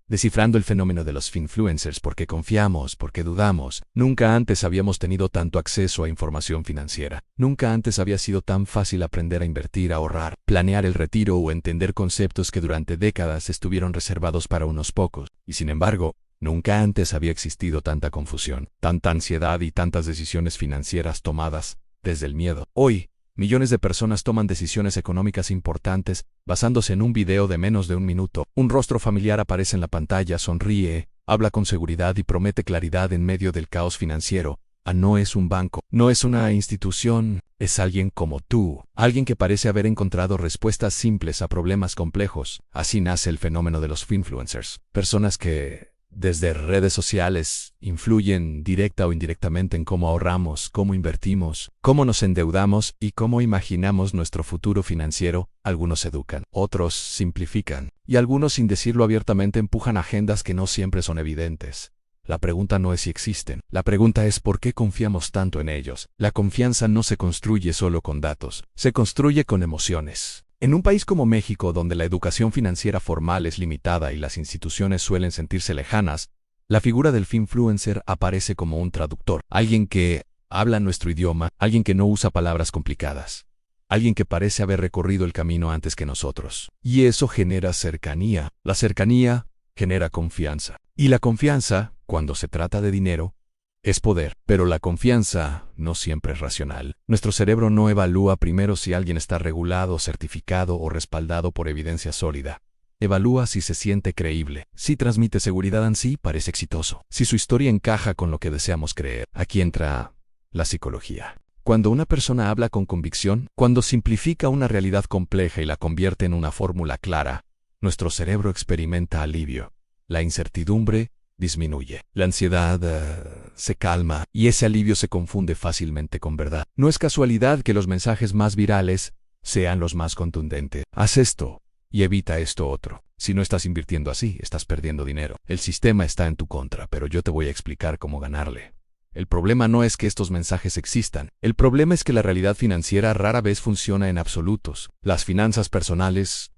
Descifrando el fenómeno de los finfluencers, porque confiamos, porque dudamos. Nunca antes habíamos tenido tanto acceso a información financiera. Nunca antes había sido tan fácil aprender a invertir, a ahorrar, planear el retiro o entender conceptos que durante décadas estuvieron reservados para unos pocos. Y sin embargo, nunca antes había existido tanta confusión, tanta ansiedad y tantas decisiones financieras tomadas desde el miedo. Hoy, millones de personas toman decisiones económicas importantes basándose en un video de menos de un minuto. Un rostro familiar aparece en la pantalla, sonríe, habla con seguridad y promete claridad en medio del caos financiero. No es un banco, no es una institución, es alguien como tú, alguien que parece haber encontrado respuestas simples a problemas complejos. Así nace el fenómeno de los finfluencers. Personas que desde redes sociales influyen directa o indirectamente en cómo ahorramos, cómo invertimos, cómo nos endeudamos y cómo imaginamos nuestro futuro financiero. Algunos educan, otros simplifican, y algunos, sin decirlo abiertamente, empujan agendas que no siempre son evidentes. La pregunta no es si existen, la pregunta es por qué confiamos tanto en ellos. La confianza no se construye solo con datos, se construye con emociones. En un país como México, donde la educación financiera formal es limitada y las instituciones suelen sentirse lejanas, la figura del finfluencer aparece como un traductor, alguien que habla nuestro idioma, alguien que no usa palabras complicadas, alguien que parece haber recorrido el camino antes que nosotros. Y eso genera cercanía. La cercanía genera confianza. Y la confianza, cuando se trata de dinero, es poder, pero la confianza no siempre es racional. Nuestro cerebro no evalúa primero si alguien está regulado, certificado o respaldado por evidencia sólida. Evalúa si se siente creíble, si transmite seguridad en sí, parece exitoso, si su historia encaja con lo que deseamos creer. Aquí entra la psicología. Cuando una persona habla con convicción, cuando simplifica una realidad compleja y la convierte en una fórmula clara, nuestro cerebro experimenta alivio. La incertidumbre disminuye. La ansiedad se calma y ese alivio se confunde fácilmente con verdad. No es casualidad que los mensajes más virales sean los más contundentes. Haz esto y evita esto otro. Si no estás invirtiendo así, estás perdiendo dinero. El sistema está en tu contra, pero yo te voy a explicar cómo ganarle. El problema no es que estos mensajes existan. El problema es que la realidad financiera rara vez funciona en absolutos. Las finanzas personales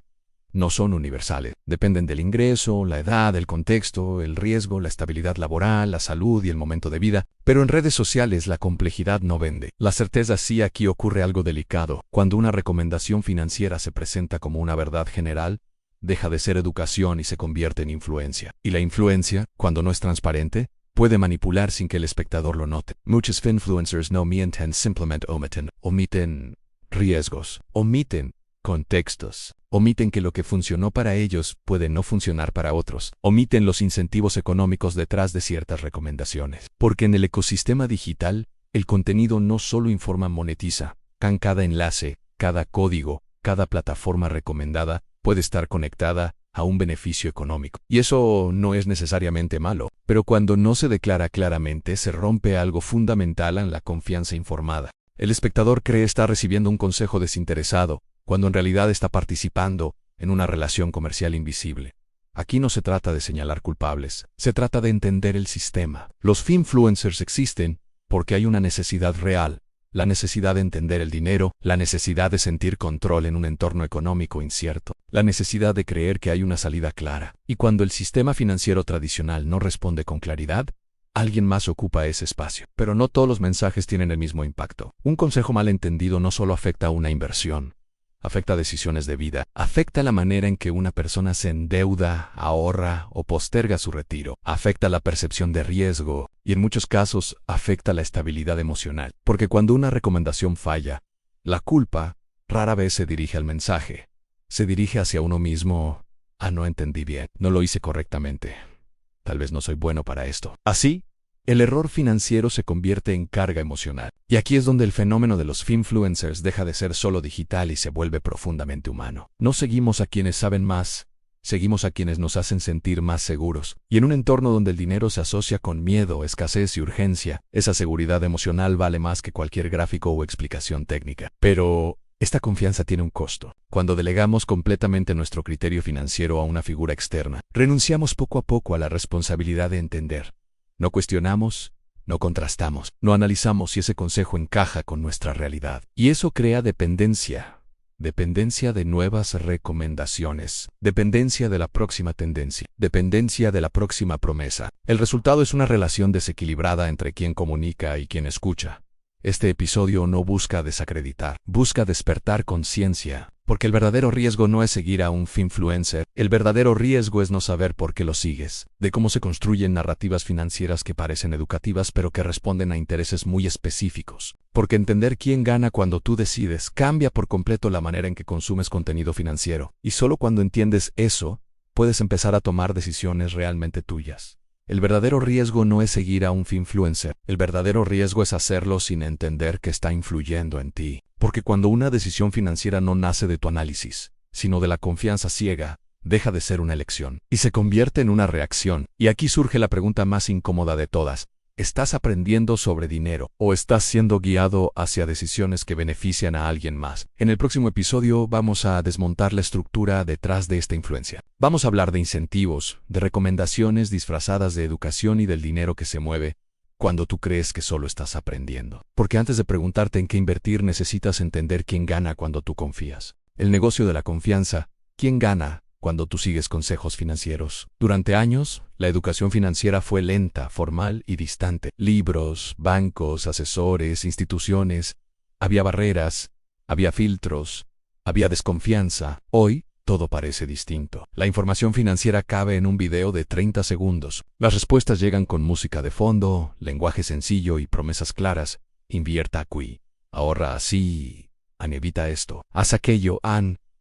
no son universales. Dependen del ingreso, la edad, el contexto, el riesgo, la estabilidad laboral, la salud y el momento de vida. Pero en redes sociales la complejidad no vende. La certeza sí. Aquí ocurre algo delicado. Cuando una recomendación financiera se presenta como una verdad general, deja de ser educación y se convierte en influencia. Y la influencia, cuando no es transparente, puede manipular sin que el espectador lo note. Muchos finfluencers no mienten, simplemente omiten riesgos, omiten contextos, omiten que lo que funcionó para ellos puede no funcionar para otros, omiten los incentivos económicos detrás de ciertas recomendaciones. Porque en el ecosistema digital, el contenido no solo informa, monetiza. Cada enlace, cada código, cada plataforma recomendada puede estar conectada a un beneficio económico. Y eso no es necesariamente malo, pero cuando no se declara claramente, se rompe algo fundamental en la confianza informada. El espectador cree estar recibiendo un consejo desinteresado, cuando en realidad está participando en una relación comercial invisible. Aquí no se trata de señalar culpables, se trata de entender el sistema. Los finfluencers existen porque hay una necesidad real, la necesidad de entender el dinero, la necesidad de sentir control en un entorno económico incierto, la necesidad de creer que hay una salida clara. Y cuando el sistema financiero tradicional no responde con claridad, alguien más ocupa ese espacio. Pero no todos los mensajes tienen el mismo impacto. Un consejo mal entendido no solo afecta a una inversión, afecta decisiones de vida, afecta la manera en que una persona se endeuda, ahorra o posterga su retiro, afecta la percepción de riesgo y en muchos casos afecta la estabilidad emocional. Porque cuando una recomendación falla, la culpa rara vez se dirige al mensaje, se dirige hacia uno mismo. No entendí bien, no lo hice correctamente, tal vez no soy bueno para esto. Así, el error financiero se convierte en carga emocional. Y aquí es donde el fenómeno de los finfluencers deja de ser solo digital y se vuelve profundamente humano. No seguimos a quienes saben más, seguimos a quienes nos hacen sentir más seguros. Y en un entorno donde el dinero se asocia con miedo, escasez y urgencia, esa seguridad emocional vale más que cualquier gráfico o explicación técnica. Pero esta confianza tiene un costo. Cuando delegamos completamente nuestro criterio financiero a una figura externa, renunciamos poco a poco a la responsabilidad de entender. No cuestionamos, no contrastamos, no analizamos si ese consejo encaja con nuestra realidad. Y eso crea dependencia. Dependencia de nuevas recomendaciones. Dependencia de la próxima tendencia. Dependencia de la próxima promesa. El resultado es una relación desequilibrada entre quien comunica y quien escucha. Este episodio no busca desacreditar, busca despertar conciencia, porque el verdadero riesgo no es seguir a un finfluencer, el verdadero riesgo es no saber por qué lo sigues, de cómo se construyen narrativas financieras que parecen educativas pero que responden a intereses muy específicos. Porque entender quién gana cuando tú decides cambia por completo la manera en que consumes contenido financiero, y solo cuando entiendes eso, puedes empezar a tomar decisiones realmente tuyas. El verdadero riesgo no es seguir a un finfluencer, el verdadero riesgo es hacerlo sin entender que está influyendo en ti. Porque cuando una decisión financiera no nace de tu análisis, sino de la confianza ciega, deja de ser una elección y se convierte en una reacción. Y aquí surge la pregunta más incómoda de todas. ¿Estás aprendiendo sobre dinero o estás siendo guiado hacia decisiones que benefician a alguien más? En el próximo episodio vamos a desmontar la estructura detrás de esta influencia. Vamos a hablar de incentivos, de recomendaciones disfrazadas de educación y del dinero que se mueve cuando tú crees que solo estás aprendiendo. Porque antes de preguntarte en qué invertir necesitas entender quién gana cuando tú confías. El negocio de la confianza, ¿quién gana cuando tú sigues consejos financieros? Durante años, la educación financiera fue lenta, formal y distante. Libros, bancos, asesores, instituciones. Había barreras, había filtros, había desconfianza. Hoy, todo parece distinto. La información financiera cabe en un video de 30 segundos. Las respuestas llegan con música de fondo, lenguaje sencillo y promesas claras. Invierta aquí, ahorra así, evita esto, haz aquello,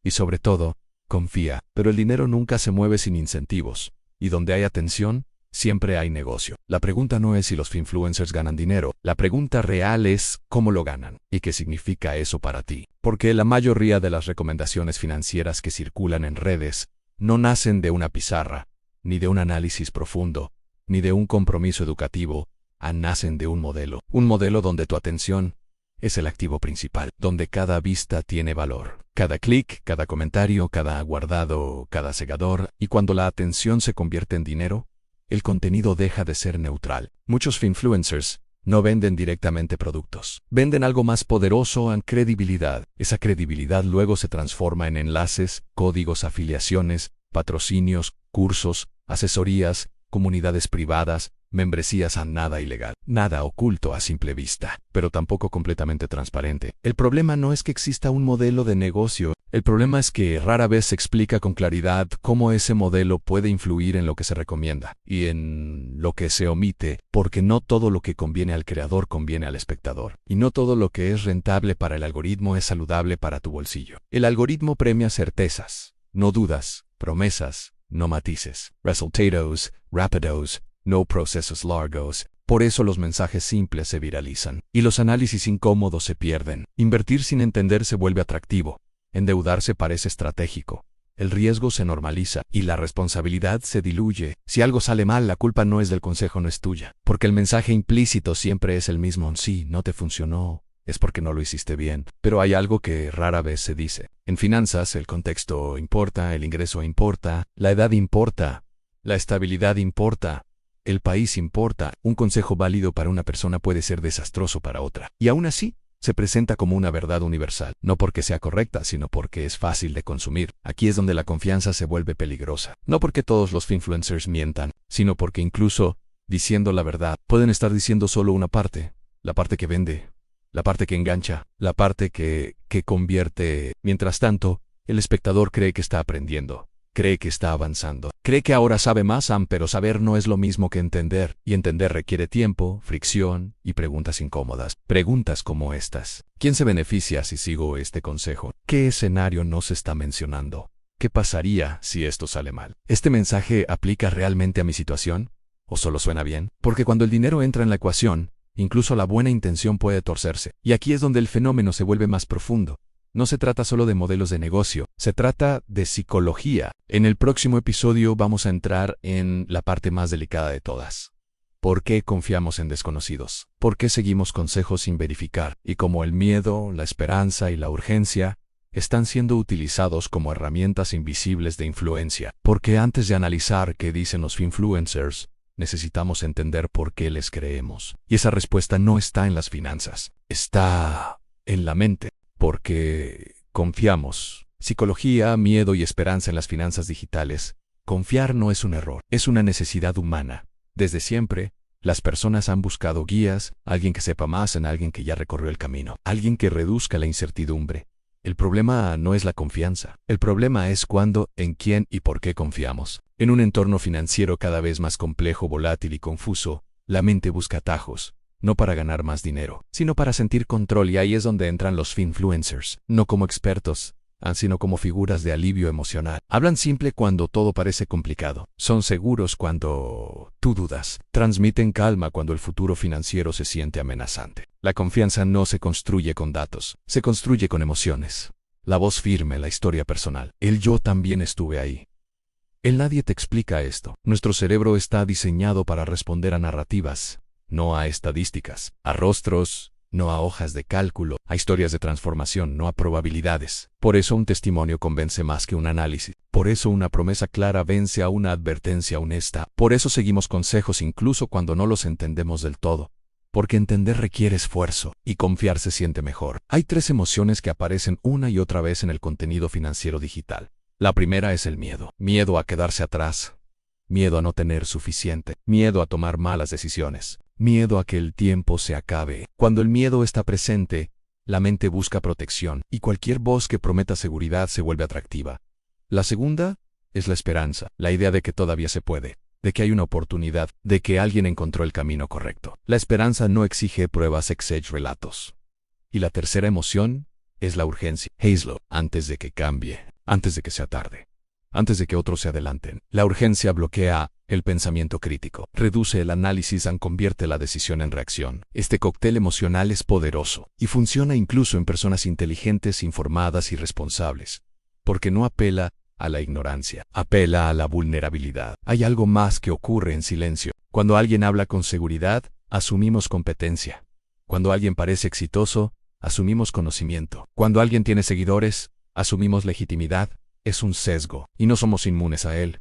y sobre todo, confía. Pero el dinero nunca se mueve sin incentivos. Y donde hay atención, siempre hay negocio. La pregunta no es si los finfluencers ganan dinero. La pregunta real es cómo lo ganan y qué significa eso para ti. Porque la mayoría de las recomendaciones financieras que circulan en redes no nacen de una pizarra, ni de un análisis profundo, ni de un compromiso educativo, nacen de un modelo. Un modelo donde tu atención es el activo principal, donde cada vista tiene valor. Cada clic, cada comentario, cada guardado, cada segador, y cuando la atención se convierte en dinero, el contenido deja de ser neutral. Muchos finfluencers no venden directamente productos. Venden algo más poderoso en credibilidad. Esa credibilidad luego se transforma en enlaces, códigos, afiliaciones, patrocinios, cursos, asesorías, comunidades privadas, membresías. A nada ilegal, nada oculto a simple vista, pero tampoco completamente transparente. El problema no es que exista un modelo de negocio, el problema es que rara vez se explica con claridad cómo ese modelo puede influir en lo que se recomienda y en lo que se omite, porque no todo lo que conviene al creador conviene al espectador, y no todo lo que es rentable para el algoritmo es saludable para tu bolsillo. El algoritmo premia certezas, no dudas, promesas, no matices, resultados rápidos, no procesos largos. Por eso los mensajes simples se viralizan y los análisis incómodos se pierden. Invertir sin entender se vuelve atractivo. Endeudarse parece estratégico. El riesgo se normaliza y la responsabilidad se diluye. Si algo sale mal, la culpa no es del consejo, no es tuya. Porque el mensaje implícito siempre es el mismo. Sí, no te funcionó, es porque no lo hiciste bien. Pero hay algo que rara vez se dice. En finanzas, el contexto importa, el ingreso importa, la edad importa, la estabilidad importa. El país importa. Un consejo válido para una persona puede ser desastroso para otra. Y aún así, se presenta como una verdad universal. No porque sea correcta, sino porque es fácil de consumir. Aquí es donde la confianza se vuelve peligrosa. No porque todos los finfluencers mientan, sino porque incluso, diciendo la verdad, pueden estar diciendo solo una parte. La parte que vende, la parte que engancha, la parte que convierte. Mientras tanto, el espectador cree que está aprendiendo. Cree que está avanzando. Cree que ahora sabe más, pero saber no es lo mismo que entender. Y entender requiere tiempo, fricción y preguntas incómodas. Preguntas como estas. ¿Quién se beneficia si sigo este consejo? ¿Qué escenario no se está mencionando? ¿Qué pasaría si esto sale mal? ¿Este mensaje aplica realmente a mi situación? ¿O solo suena bien? Porque cuando el dinero entra en la ecuación, incluso la buena intención puede torcerse. Y aquí es donde el fenómeno se vuelve más profundo. No se trata solo de modelos de negocio, se trata de psicología. En el próximo episodio vamos a entrar en la parte más delicada de todas. ¿Por qué confiamos en desconocidos? ¿Por qué seguimos consejos sin verificar? Y cómo el miedo, la esperanza y la urgencia están siendo utilizados como herramientas invisibles de influencia. Porque antes de analizar qué dicen los influencers, necesitamos entender por qué les creemos. Y esa respuesta no está en las finanzas, está en la mente. Porque Confiamos. Psicología, miedo y esperanza en las finanzas digitales. Confiar no es un error, es una necesidad humana. Desde siempre, las personas han buscado guías, alguien que sepa más en alguien que ya recorrió el camino, alguien que reduzca la incertidumbre. El problema no es la confianza. El problema es cuándo, en quién y por qué confiamos. En un entorno financiero cada vez más complejo, volátil y confuso, la mente busca atajos, no para ganar más dinero, sino para sentir control, y ahí es donde entran los finfluencers, no como expertos, sino como figuras de alivio emocional. Hablan simple cuando todo parece complicado. Son seguros cuando tú dudas. Transmiten calma cuando el futuro financiero se siente amenazante. La confianza no se construye con datos, se construye con emociones. La voz firme, la historia personal. El yo también estuve ahí. El nadie te explica esto. Nuestro cerebro está diseñado para responder a narrativas, no a estadísticas, a rostros, no a hojas de cálculo, a historias de transformación, no a probabilidades. Por eso un testimonio convence más que un análisis. Por eso una promesa clara vence a una advertencia honesta. Por eso seguimos consejos incluso cuando no los entendemos del todo. Porque entender requiere esfuerzo, y confiar se siente mejor. Hay 3 emociones que aparecen una y otra vez en el contenido financiero digital. La primera es el miedo. Miedo a quedarse atrás. Miedo a no tener suficiente. Miedo a tomar malas decisiones. Miedo a que el tiempo se acabe. Cuando el miedo está presente, la mente busca protección, y cualquier voz que prometa seguridad se vuelve atractiva. La segunda es la esperanza, la idea de que todavía se puede, de que hay una oportunidad, de que alguien encontró el camino correcto. La esperanza no exige pruebas, exige relatos. Y la tercera emoción es la urgencia. Hazlo antes de que cambie, antes de que sea tarde, antes de que otros se adelanten. La urgencia bloquea el pensamiento crítico, reduce el análisis, convierte la decisión en reacción. Este cóctel emocional es poderoso y funciona incluso en personas inteligentes, informadas y responsables, porque no apela a la ignorancia, apela a la vulnerabilidad. Hay algo más que ocurre en silencio. Cuando alguien habla con seguridad, asumimos competencia. Cuando alguien parece exitoso, asumimos conocimiento. Cuando alguien tiene seguidores, asumimos legitimidad. Es un sesgo, y no somos inmunes a él.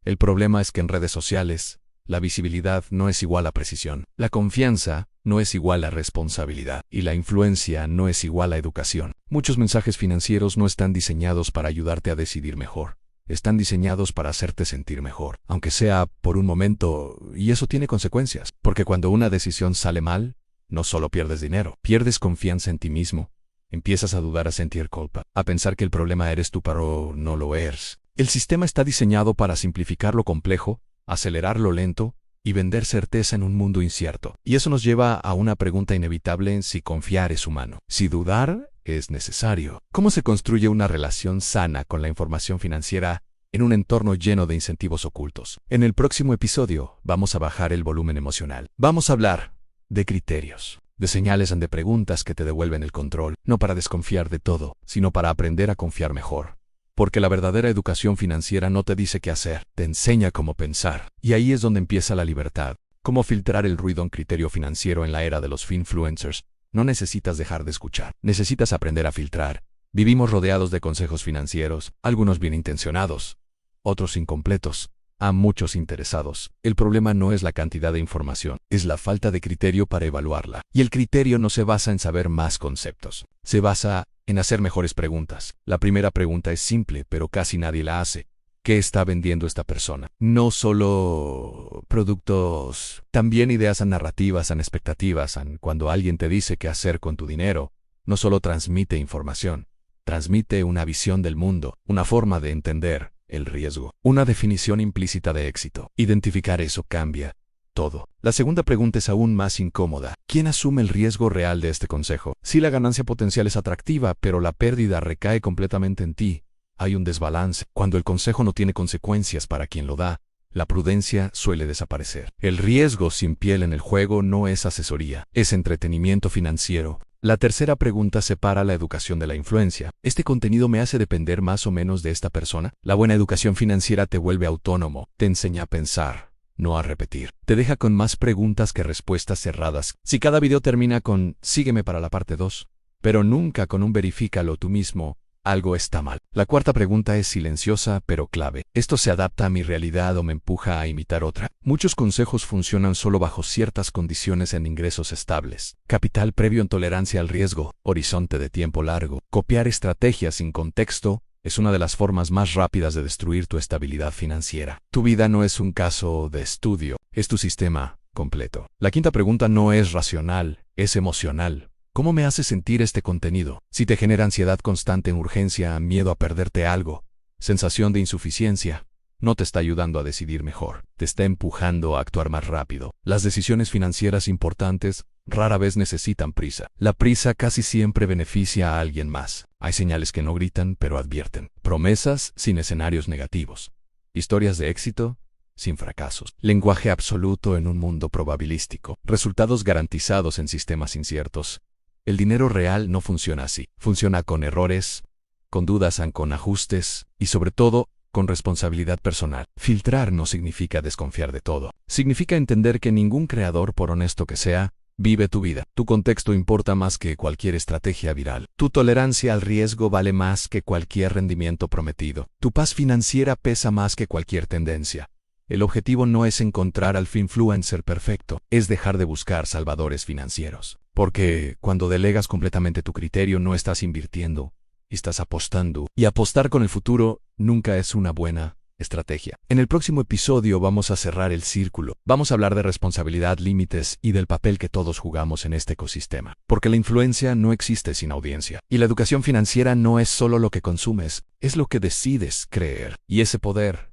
El problema es que en redes sociales, la visibilidad no es igual a precisión, la confianza no es igual a responsabilidad, y la influencia no es igual a educación. Muchos mensajes financieros no están diseñados para ayudarte a decidir mejor. Están diseñados para hacerte sentir mejor, aunque sea por un momento, y eso tiene consecuencias, porque cuando una decisión sale mal, no solo pierdes dinero, pierdes confianza en ti mismo. Empiezas a dudar, a sentir culpa, a pensar que el problema eres tú, pero no lo eres. El sistema está diseñado para simplificar lo complejo, acelerar lo lento y vender certeza en un mundo incierto. Y eso nos lleva a una pregunta inevitable: si confiar es humano, si dudar es necesario. ¿Cómo se construye una relación sana con la información financiera en un entorno lleno de incentivos ocultos? En el próximo episodio vamos a bajar el volumen emocional. Vamos a hablar de criterios, de señales de preguntas que te devuelven el control, no para desconfiar de todo, sino para aprender a confiar mejor. Porque la verdadera educación financiera no te dice qué hacer, te enseña cómo pensar. Y ahí es donde empieza la libertad. Cómo filtrar el ruido en criterio financiero en la era de los finfluencers. No necesitas dejar de escuchar, necesitas aprender a filtrar. Vivimos rodeados de consejos financieros, algunos bien intencionados, otros incompletos, a muchos interesados. El problema no es la cantidad de información, es la falta de criterio para evaluarla. Y el criterio no se basa en saber más conceptos, se basa en hacer mejores preguntas. La primera pregunta es simple, pero casi nadie la hace. ¿Qué está vendiendo esta persona? No solo productos, también ideas, narrativas, expectativas. Cuando alguien te dice qué hacer con tu dinero, no solo transmite información, transmite una visión del mundo, una forma de entender el riesgo, una definición implícita de éxito. Identificar eso cambia todo. La segunda pregunta es aún más incómoda. ¿Quién asume el riesgo real de este consejo? Si la ganancia potencial es atractiva, pero la pérdida recae completamente en ti, hay un desbalance. Cuando el consejo no tiene consecuencias para quien lo da, la prudencia suele desaparecer. El riesgo sin piel en el juego no es asesoría, es entretenimiento financiero. La tercera pregunta separa la educación de la influencia. ¿Este contenido me hace depender más o menos de esta persona? La buena educación financiera te vuelve autónomo, te enseña a pensar, no a repetir. Te deja con más preguntas que respuestas cerradas. Si cada video termina con sígueme para la parte 2, pero nunca con un verifícalo tú mismo, algo está mal. La cuarta pregunta es silenciosa pero clave. ¿Esto se adapta a mi realidad o me empuja a imitar otra? Muchos consejos funcionan solo bajo ciertas condiciones en ingresos estables. Capital previo en tolerancia al riesgo, horizonte de tiempo largo. Copiar estrategias sin contexto es una de las formas más rápidas de destruir tu estabilidad financiera. Tu vida no es un caso de estudio, es tu sistema completo. La quinta pregunta no es racional, es emocional. ¿Cómo me hace sentir este contenido? Si te genera ansiedad constante, urgencia, miedo a perderte algo, sensación de insuficiencia, no te está ayudando a decidir mejor, te está empujando a actuar más rápido. Las decisiones financieras importantes rara vez necesitan prisa. La prisa casi siempre beneficia a alguien más. Hay señales que no gritan, pero advierten. Promesas sin escenarios negativos. Historias de éxito sin fracasos. Lenguaje absoluto en un mundo probabilístico. Resultados garantizados en sistemas inciertos. El dinero real no funciona así. Funciona con errores, con dudas, con ajustes y sobre todo, con responsabilidad personal. Filtrar no significa desconfiar de todo. Significa entender que ningún creador, por honesto que sea, vive tu vida. Tu contexto importa más que cualquier estrategia viral. Tu tolerancia al riesgo vale más que cualquier rendimiento prometido. Tu paz financiera pesa más que cualquier tendencia. El objetivo no es encontrar al finfluencer perfecto, es dejar de buscar salvadores financieros. Porque cuando delegas completamente tu criterio no estás invirtiendo, estás apostando. Y apostar con el futuro nunca es una buena estrategia. En el próximo episodio vamos a cerrar el círculo. Vamos a hablar de responsabilidad, límites y del papel que todos jugamos en este ecosistema. Porque la influencia no existe sin audiencia. Y la educación financiera no es solo lo que consumes, es lo que decides creer. Y ese poder,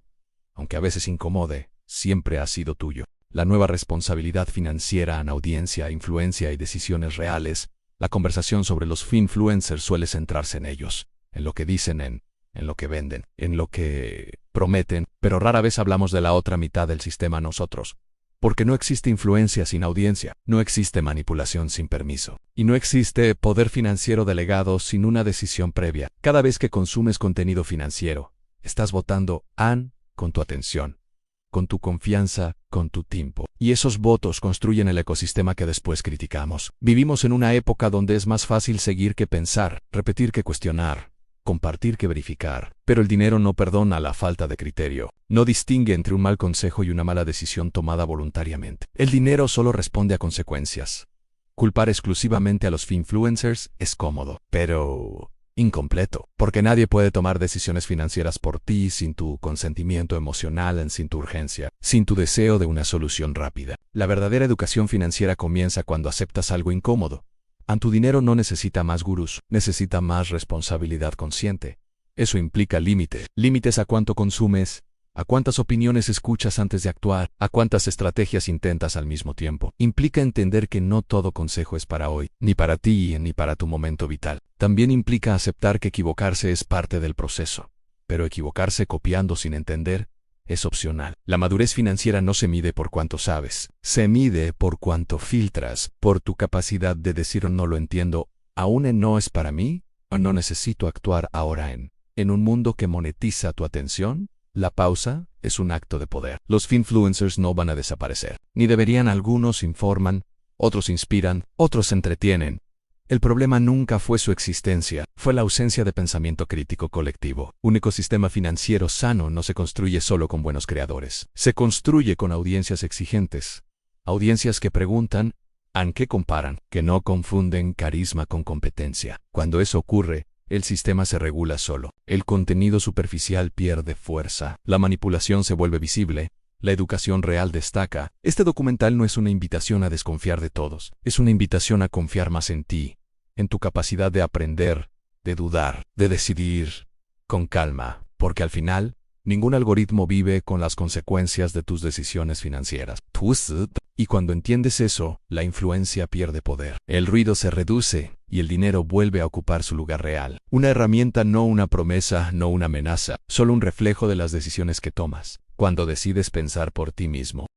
aunque a veces incomode, siempre ha sido tuyo. La nueva responsabilidad financiera en audiencia, influencia y decisiones reales. La conversación sobre los finfluencers suele centrarse en ellos, en lo que dicen, en lo que venden, en lo que prometen, pero rara vez hablamos de la otra mitad del sistema nosotros. Porque no existe influencia sin audiencia, no existe manipulación sin permiso, y no existe poder financiero delegado sin una decisión previa. Cada vez que consumes contenido financiero, estás votando con tu atención, con tu confianza, con tu tiempo. Y esos votos construyen el ecosistema que después criticamos. Vivimos en una época donde es más fácil seguir que pensar, repetir que cuestionar, compartir que verificar. Pero el dinero no perdona la falta de criterio. No distingue entre un mal consejo y una mala decisión tomada voluntariamente. El dinero solo responde a consecuencias. Culpar exclusivamente a los finfluencers es cómodo, pero incompleto, porque nadie puede tomar decisiones financieras por ti sin tu consentimiento emocional, sin tu urgencia, sin tu deseo de una solución rápida. La verdadera educación financiera comienza cuando aceptas algo incómodo. Tu dinero no necesita más gurús, necesita más responsabilidad consciente. Eso implica límites a cuánto consumes, a cuántas opiniones escuchas antes de actuar, a cuántas estrategias intentas al mismo tiempo. Implica entender que no todo consejo es para hoy, ni para ti, ni para tu momento vital. También implica aceptar que equivocarse es parte del proceso, pero equivocarse copiando sin entender es opcional. La madurez financiera no se mide por cuánto sabes, se mide por cuánto filtras, por tu capacidad de decir no lo entiendo, aún no es para mí, o no necesito actuar ahora en un mundo que monetiza tu atención. La pausa es un acto de poder. Los finfluencers no van a desaparecer, ni deberían. Algunos informan, otros inspiran, otros entretienen. El problema nunca fue su existencia, fue la ausencia de pensamiento crítico colectivo. Un ecosistema financiero sano no se construye solo con buenos creadores. Se construye con audiencias exigentes. Audiencias que preguntan, ¿qué comparan? Que no confunden carisma con competencia. Cuando eso ocurre, el sistema se regula solo. El contenido superficial pierde fuerza. La manipulación se vuelve visible. La educación real destaca. Este documental no es una invitación a desconfiar de todos. Es una invitación a confiar más en ti, en tu capacidad de aprender, de dudar, de decidir con calma. Porque al final, ningún algoritmo vive con las consecuencias de tus decisiones financieras. Y cuando entiendes eso, la influencia pierde poder. El ruido se reduce y el dinero vuelve a ocupar su lugar real. Una herramienta, no una promesa, no una amenaza, solo un reflejo de las decisiones que tomas. Cuando decides pensar por ti mismo,